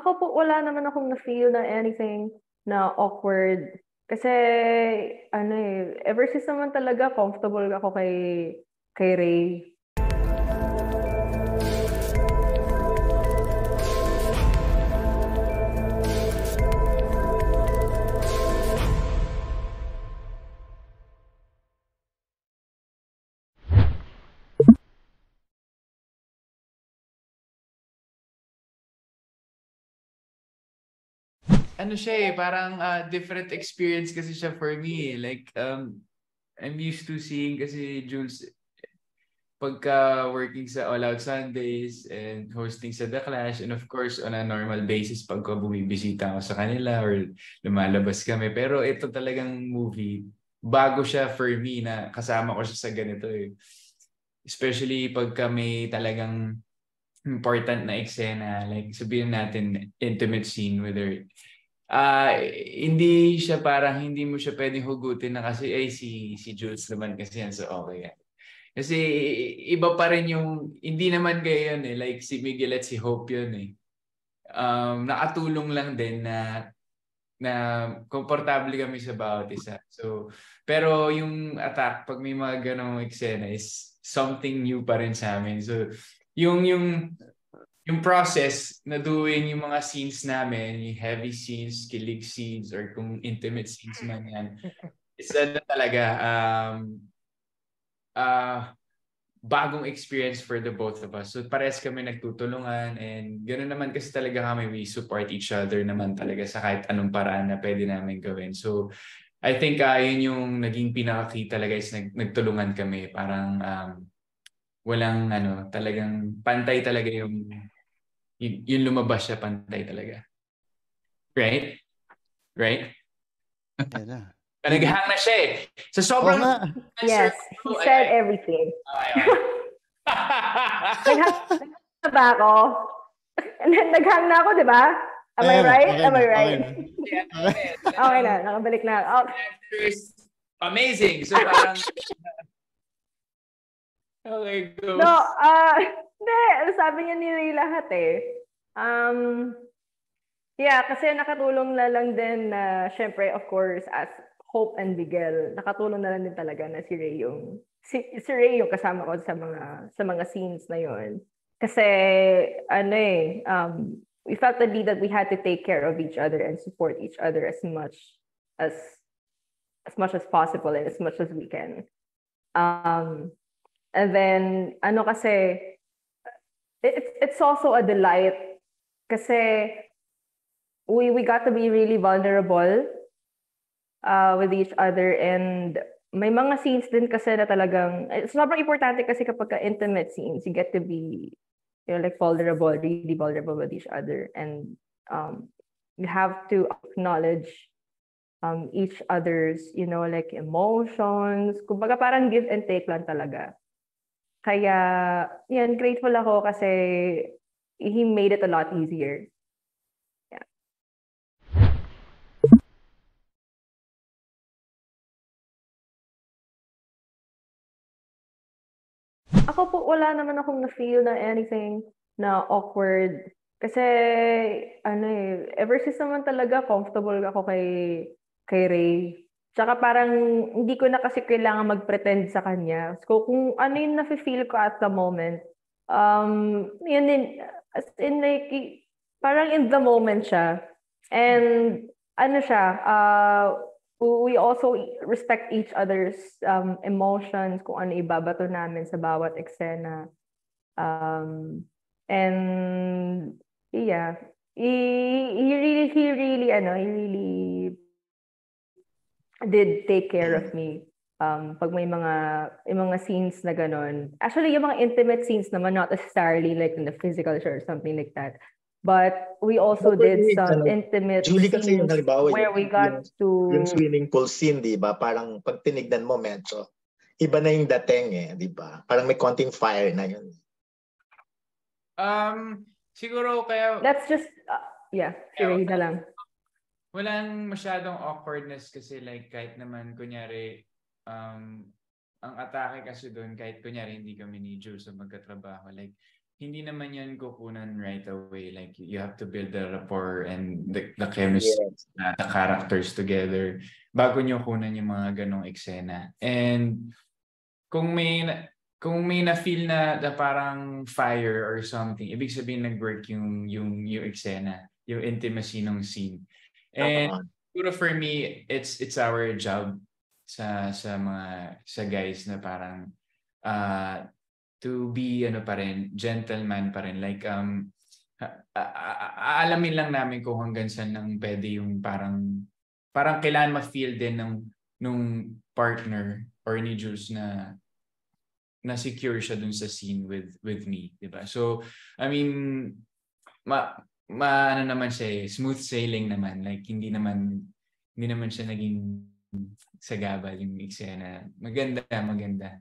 Ako po, wala naman akong na-feel na anything na awkward. Kasi, ever since naman talaga, comfortable ako kay Ray. Ano siya parang different experience kasi siya for me. Like, I'm used to seeing kasi Jules pagka working sa All Out Sundays and hosting sa The Clash, and of course on a normal basis pagka bumibisita ako sa kanila or lumalabas kami. Pero ito talagang movie, bago siya for me na kasama ko siya sa ganito eh. Especially pagka may talagang important na eksena, like sabihin natin intimate scene with her. Hindi siya parang hindi mo siya pwedeng hugutin na kasi ay si Jules naman kasi yan, so okay yan. Kasi iba pa rin yung hindi naman kayo yun eh, like si Miguel at si Hope yun eh. Nakatulong lang din na komportable kami sa bawat isa. So, pero yung attack pag may mga ganong eksena is something new pa rin sa amin. So, yung process na doing yung mga scenes namin, yung heavy scenes, kilig scenes, or kung intimate scenes man yan, it's talaga bagong experience for the both of us. So parehas kami nagtutulungan and ganoon naman kasi talaga kami, we support each other naman talaga sa kahit anong paraan na pwede namin gawin. So I think yun yung naging pinaka-key talaga is nagtulungan kami. Parang walang talagang pantay talaga yung lumabas siya, pantay talaga. Right? Right? Yan na. Naghang na siya eh. So sobrang Yes, he said everything. Naghang ba ako? Naghang na ako, di ba? Am I right? Am I right? Okay na, nakabalik na. Amazing. So parang okay, go. No, hindi. Sabi niya ni lahat eh. Yeah, kasi nakatulong na lang din na, syempre, of course, as Hope and Miguel, nakatulong na lang din talaga na si Ray yung kasama ko sa mga scenes na yon. Kasi we felt the need that we had to take care of each other and support each other as much as possible and as much as we can. And then kasi it's also a delight kasi we got to be really vulnerable with each other, and may mga scenes din kasi na talagang sobrang importante kasi kapag intimate scenes, you get to be like really vulnerable with each other, and you have to acknowledge each other's like emotions. Kumbaga parang give and take lang talaga. Kaya yan, grateful ako kasi he made it a lot easier. Ako po, wala naman akong na-feel na anything na awkward. Kasi, ever since naman talaga, comfortable ako kay Ray. Tsaka parang, hindi ko na kasi kailangan mag-pretend sa kanya. So, kung ano yung nafe-feel ko at the moment, yun din, as in like, parang in the moment siya. And, siya, we also respect each other's emotions, kung ano ibabato namin sa bawat eksena. And yeah, he really did take care of me. Pag may mga scenes na ganon. Actually, yung mga intimate scenes naman, not necessarily like in the physical or something like that. But we also did some intimate Julie, kasi scenes where we got to... Yung swimming pool scene, di ba? Parang pag tinignan mo, medyo iba na yung dating eh, di ba? Parang may konting fire na yun. Siguro kaya... Let's just, Ray na lang. Walang masyadong awkwardness kasi like kahit naman kunyari, ang atake kasi doon kahit kunyari hindi kami ni Jules so magkatrabaho. Like hindi naman yan kukunan right away. Like, you have to build the rapport and the chemistry, Yes. the characters together bago nyo kunan yung mga ganong eksena. And kung may na-feel na parang fire or something, ibig sabihin nag-work yung eksena, yung intimacy ng scene. And siguro for me, it's our job sa guys na parang to be pa rin, gentleman pa rin. Like aalamin lang namin kung hanggang saan lang pwede yung parang kailangan ma-feel din nung partner or ni Jules na secure siya dun sa scene with me, diba? So I mean, ano naman siya, smooth sailing naman. Like hindi naman siya naging sagabal yung eksena. Maganda.